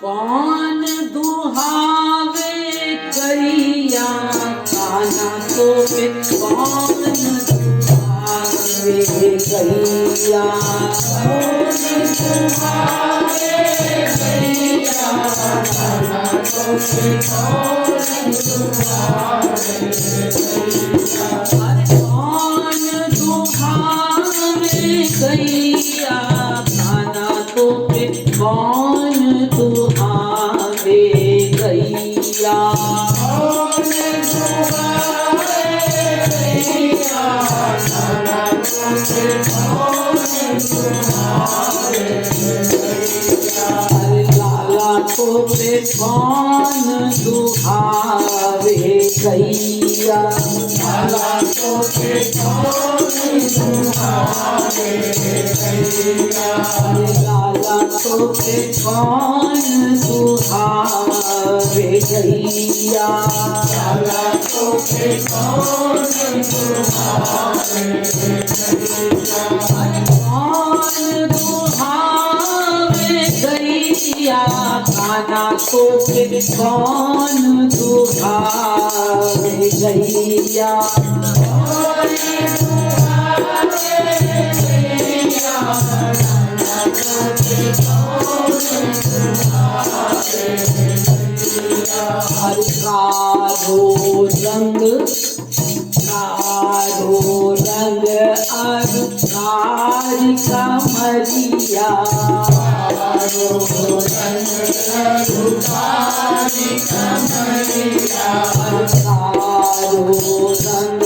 कौन दुहावे कैया खाना तो पे कौन दुहावे कैया कौन दुहावे कैया खाना तो पे कौन दुहावे कैया कौन दुहावे कैया खाना तो पे कौन दुहावे गैया कौन दुहावे गैया खाना तो पे कौन दुहावे गैया लाला तो पे कौन दुहावे गैया लाला तो पे कौन दुहावे गैया लाला तो पे कौन दुहावे गैया लाला तो पे कौन दुहावे गैया कौन दुहावे गैया खाना तो पे कौन दुहावे गैया कौन दुहावे गैया हर कारो रंग अरुकारी कमरिया कारो रंग अरुकारी कमरिया कारो रंग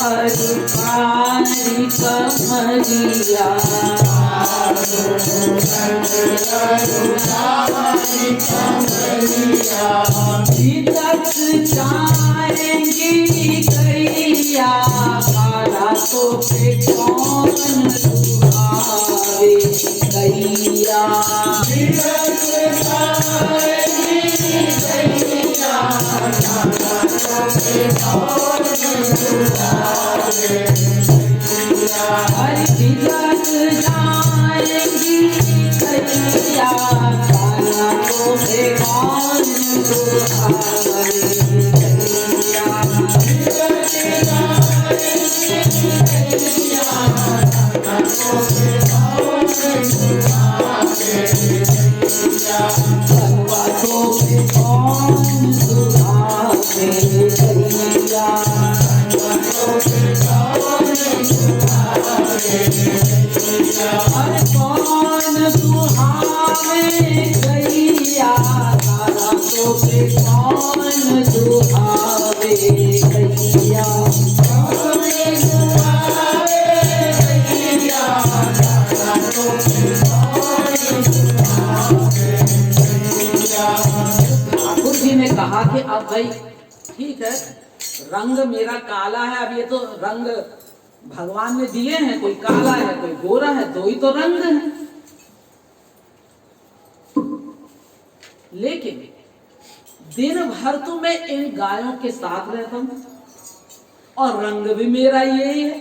अरुकारी कमरिया विदत जाएंगी गैया खाना तो पे कौन दुहावे गैया विदत जाएंगी गैया खाना तो पे कौन दुहावे गैया विदत जाएंगी गैया खाना तो पे कौन दुहावे गैया विदत जाएंगी गैया खाना तो पे कौन दुहावे गैया बनवा तो पे कौन दुहावे गैया बनवा तो पे कौन दुहावे गैया अरे कौन दुहावे गैया खाना तो पे कौन दुहावे गैया कौन दुहावे गैया खाना तो पे कौन दुहावे गैया। ठाकुर जी ने कहा कि अब भाई ठीक है, रंग मेरा काला है, अब ये तो रंग भगवान ने दिए हैं, कोई काला है कोई गोरा है, दो ही तो रंग है। लेकिन दिन भर तो मैं इन गायों के साथ रहता हूं और रंग भी मेरा यही है,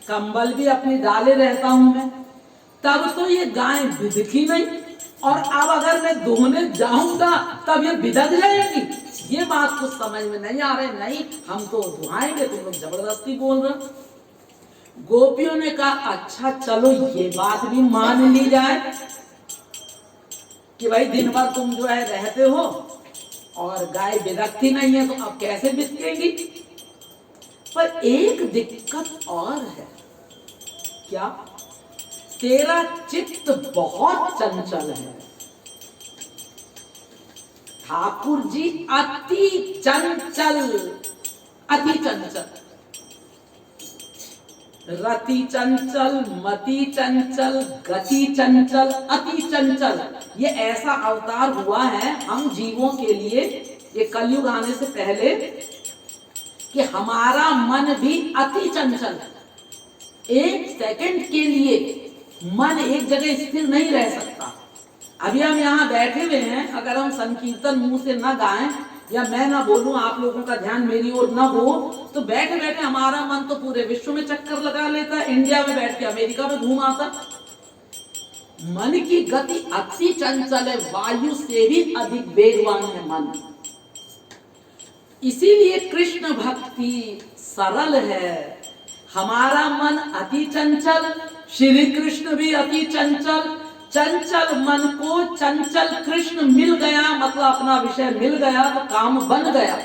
कंबल भी अपनी डाले रहता हूं मैं, तब तो ये गाय बिदकी नहीं, और अब अगर मैं दोहने जाऊंगा तब ये बिदक जाएगी। ये बात कुछ समझ में नहीं आ रही। नहीं, हम तो दुहाएंगे, तुम लोग जबरदस्ती बोल रहे। गोपियों ने कहा अच्छा चलो ये बात भी मान ली जाए कि भाई दिन भर तुम जो है रहते हो और गाय बिदकती नहीं है, तो अब कैसे बिदकेगी। पर एक दिक्कत और है। क्या? तेरा चित्त बहुत चंचल है ठाकुर जी, अति चंचल, अति चंचल, रति चंचल, मति चंचल, गति चंचल, अति चंचल। ये ऐसा अवतार हुआ है हम जीवों के लिए, ये कलयुग आने से पहले, कि हमारा मन भी अति चंचल है। एक सेकंड के लिए मन एक जगह स्थिर नहीं रह सकता। अभी हम यहाँ बैठे हुए हैं, अगर हम संकीर्तन मुंह से न गाएं या मैं ना बोलूं, आप लोगों का ध्यान मेरी ओर न हो, तो बैठे बैठे हमारा मन तो पूरे विश्व में चक्कर लगा लेता, इंडिया में बैठ के अमेरिका में घूम आता। मन की गति अति चंचल है, वायु से भी अधिक वेगवान है मन। इसीलिए कृष्ण भक्ति सरल है। हमारा मन अति चंचल, श्री कृष्ण भी अति चंचल। चंचल मन को चंचल कृष्ण मिल गया, मतलब अपना विषय मिल गया तो काम बन गया।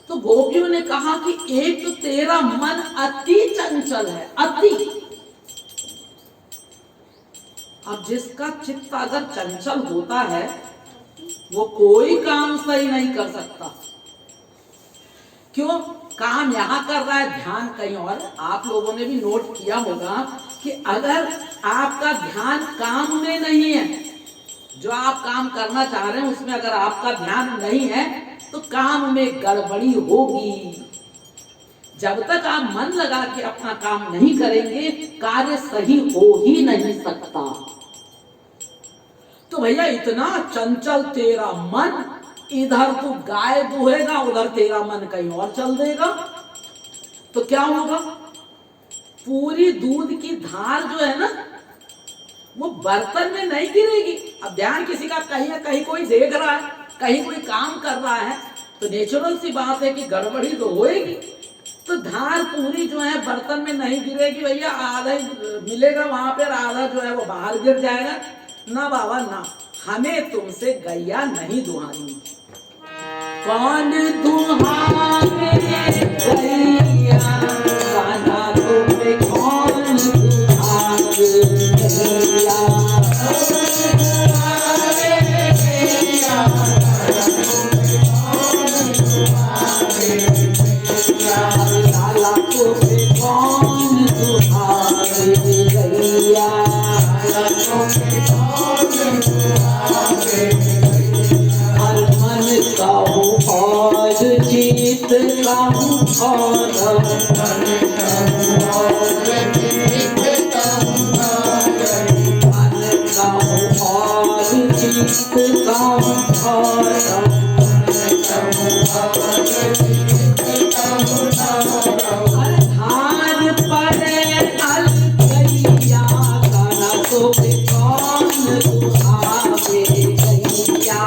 तो गोपियों ने कहा कि एक तो तेरा मन अति चंचल है, अति। अब जिसका चित्त अगर चंचल होता है वो कोई काम सही नहीं कर सकता। क्यों? काम यहां कर रहा है, ध्यान कहीं और। आप लोगों ने भी नोट किया होगा कि अगर आपका ध्यान काम में नहीं है, जो आप काम करना चाह रहे हैं उसमें अगर आपका ध्यान नहीं है तो काम में गड़बड़ी होगी। जब तक आप मन लगा के अपना काम नहीं करेंगे कार्य सही हो ही नहीं सकता। तो भैया इतना चंचल तेरा मन, इधर तू गाय दुहेगा उधर तेरा मन कहीं और चल देगा तो क्या होगा? पूरी दूध की धार जो है ना वो बर्तन में नहीं गिरेगी। अब ध्यान किसी का कहीं ना कहीं कोई देख रहा है, कहीं कोई काम कर रहा है तो नेचुरल सी बात है कि गड़बड़ी तो होएगी। तो धार पूरी जो है बर्तन में नहीं गिरेगी भैया, आधा मिलेगा वहां पर, आधा जो है वो बाहर गिर जाएगा। ना बाबा ना, हमें तुमसे गैया नहीं दुहानी। कौन दुहावे गैया, गाना तुम्हें कौन दुहावे गैया। लाला तुम्हें कौन दुहावे गैया। हर मन का हूँ और जीत का हूँ और, मन का हूँ और जीत का हूँ और। धार पड़े अलगैया, गाना तो कौन दुहावे गैया।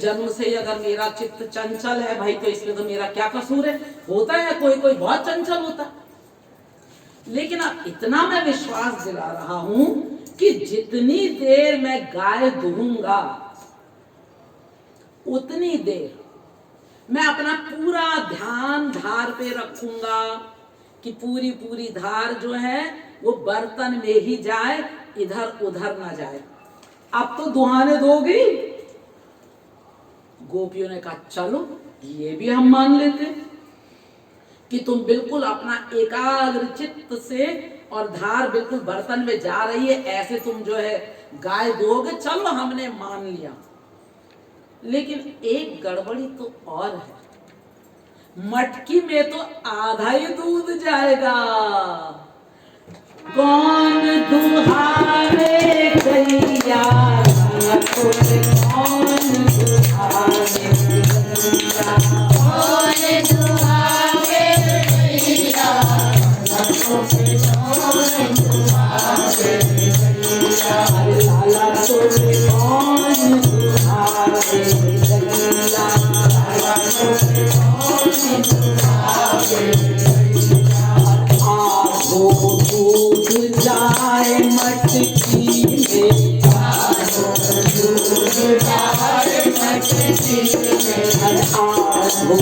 जन्म से ही अगर मेरा चित्त चंचल है भाई तो इसमें तो मेरा क्या कसूर है? होता है कोई कोई बहुत चंचल होता है, लेकिन अब इतना मैं विश्वास दिला रहा हूं कि जितनी देर मैं गाय दूंगा उतनी देर मैं अपना पूरा ध्यान धार पे रखूंगा कि पूरी पूरी धार जो है वो बर्तन में ही जाए, इधर उधर ना जाए। अब तो दुहाने दोगी? गोपियों ने कहा चलो ये भी हम मान लेते कि तुम बिल्कुल अपना एकाग्र चित्त से और धार बिल्कुल बर्तन में जा रही है, ऐसे तुम जो है गाय दोगे, चलो हमने मान लिया। लेकिन एक गड़बड़ी तो और है, मटकी में तो आधा ही दूध जाएगा। कौन दुहावे गैया, कौन दुहावे गैया। कौन दुहावे गैया, कौन दुहावे गैया। लाला तोरे कौन दुहावे गैया, लाला तोरे कौन दुहावे गैया। आधो दूध जाए मटकी में, आधो दूध जाए मटकी में, आधो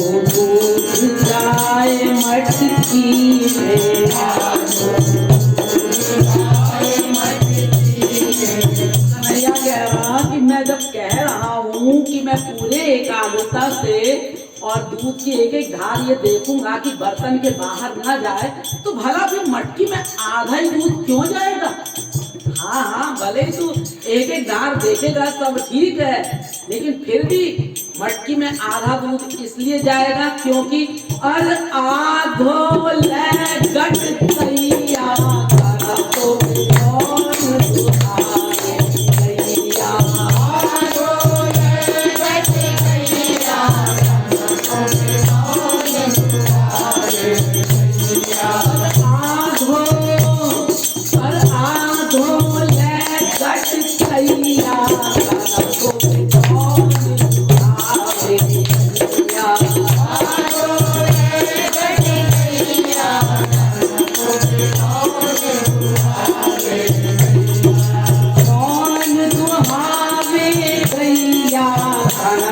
दूध की एक एक धार ये देखूंगा कि बर्तन के बाहर ना जाए, तो भला फिर मटकी में आधा ही दूध क्यों जाएगा? हाँ हाँ, भले ही तू एक एक धार देखेगा सब ठीक है, लेकिन फिर भी मटकी में आधा दूध इसलिए जाएगा क्योंकि अर आधो ले गट तैया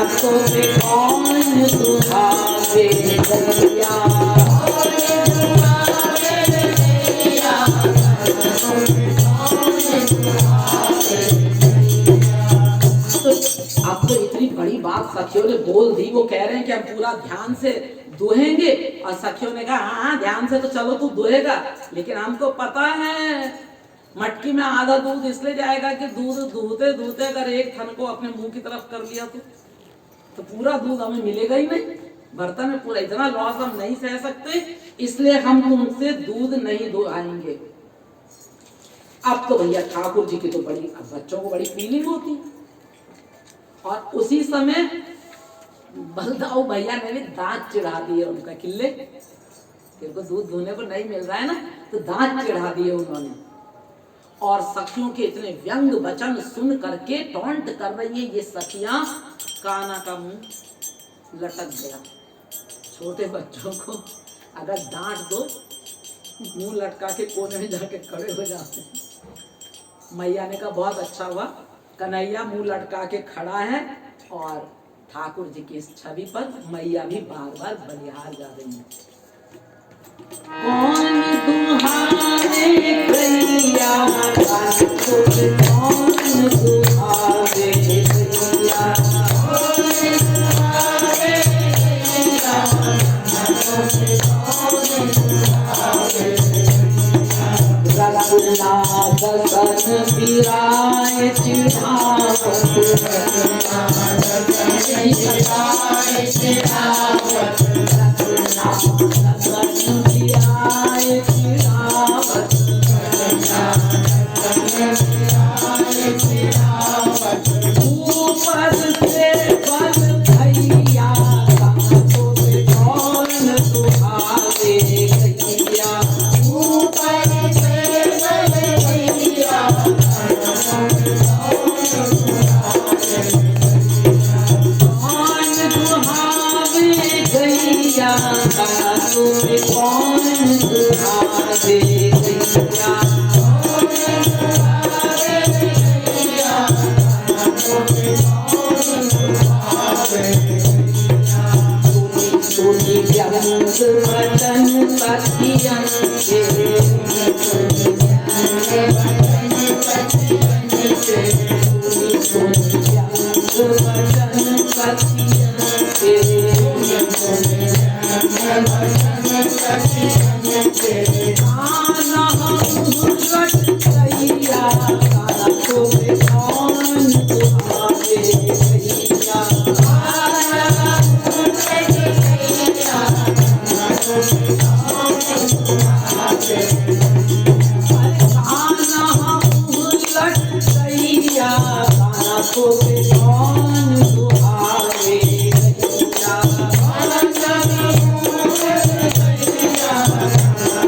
तो कौन सुधारे तैया। सखियों ने बोल दी, वो कह रहे हैं कि हम पूरा ध्यान से दुहेंगे, और सखियों ने कहा हाँ ध्यान से तो चलो तू दुहेगा, लेकिन हमको पता है मटकी में आधा दूध इसलिए जाएगा कि दूध दूहते दूहते अगर एक थन को अपने मुंह की तरफ कर लिया तो पूरा दूध हमें मिलेगा ही नहीं, बर्तन में पूरा इतना लॉस हम नहीं सह सकते, इसलिए हम तुमसे दूध नहीं दुहाएंगे। अब तो भैया ठाकुर जी की तो बड़ी, अब बच्चों को बड़ी फीलिंग होती, और उसी समय बलदाऊ भैया ने भी दांत चिढ़ा दिए उनका, किले तेरे को दूध धोने को नहीं मिल रहा है ना, तो दांत चिढ़ा दिए उन्होंने। और सखियों के इतने व्यंग वचन सुन करके टॉन्ट कर रही है ये सखियां, काना का मुंह लटक गया। छोटे बच्चों को अगर डांट दो मुंह लटका के कोने में जाके खड़े हो जाते हैं। मैया ने कहा बहुत अच्छा हुआ, कन्हैया मुंह लटका के खड़ा है, और ठाकुर जी की इस छवि पर मैया भी बार बार बलिहार जा रही है। कौन तुम्हारे कन्हैया, कौन तुम्हारे कन्हैया, रघुनाथ सन पिराए चिढ़ावत, ऊपर से बल भैया कौन सुहावे कहिया, ऊपर से बल भैया कौन सुहावे गैया, कौन सुहावे गैया। वचन सखियन के आना लट गैया, कौन तुम्हारे गैया,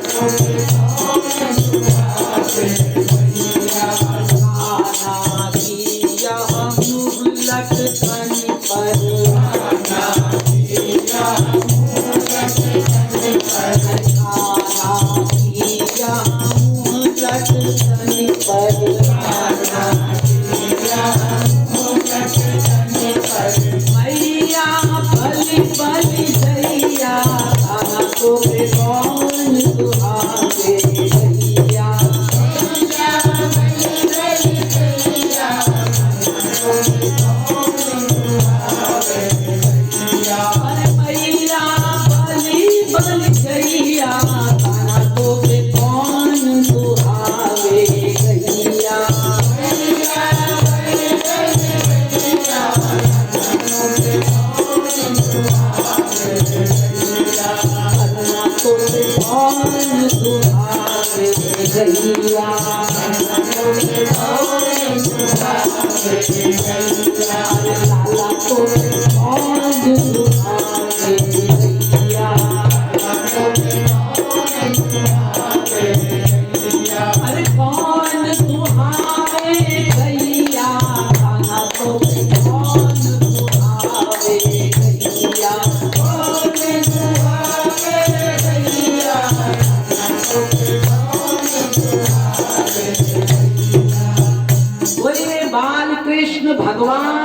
कौन गैया। अरे लाला को कौन दुहावे गैया। अरे कौन दुहावे गैया, लाला को कौन दुहावे गैया। बोलिए बाल कृष्ण भगवान